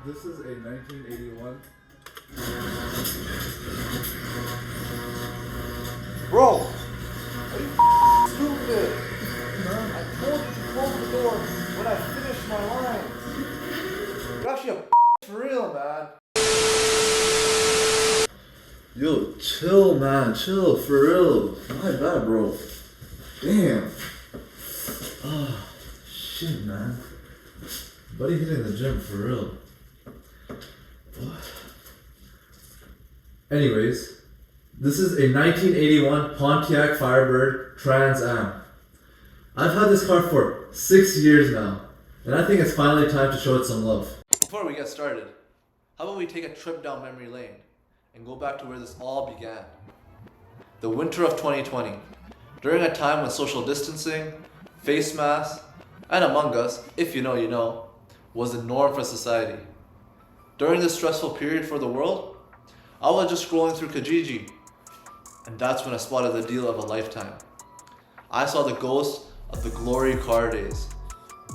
This is a 1981. Bro, are you stupid? I told you to close the door when I finish my lines. You're actually a for real, man. Yo, chill, man. Chill, for real. My bad, bro. Damn. Oh, shit, man. Buddy hitting the gym, for real. Anyways, this is a 1981 Pontiac Firebird Trans Am. I've had this car for 6 years now, and I think it's finally time to show it some love. Before we get started, how about we take a trip down memory lane and go back to where this all began? The winter of 2020, during a time when social distancing, face masks, and Among Us, if you know, you know, was the norm for society. During this stressful period for the world, I was just scrolling through Kijiji, and that's when I spotted the deal of a lifetime. I saw the ghost of the glory car days.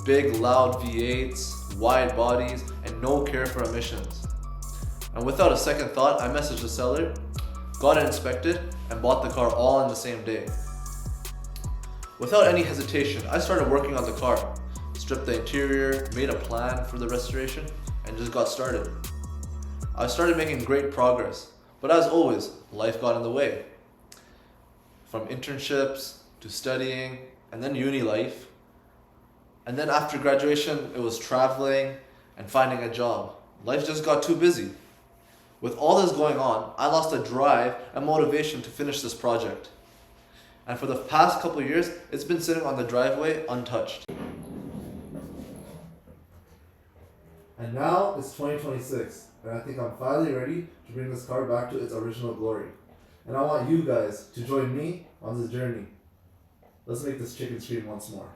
Big, loud V8s, wide bodies, and no care for emissions. And without a second thought, I messaged the seller, got it inspected, and bought the car all in the same day. Without any hesitation, I started working on the car, stripped the interior, made a plan for the restoration, and just got started. I started making great progress, but as always, life got in the way. From internships to studying, and then uni life. And then after graduation, it was traveling and finding a job. Life just got too busy. With all this going on, I lost a drive and motivation to finish this project. And for the past couple of years, it's been sitting on the driveway untouched. And now it's 2026, and I think I'm finally ready to bring this car back to its original glory. And I want you guys to join me on this journey. Let's make this chicken scream once more.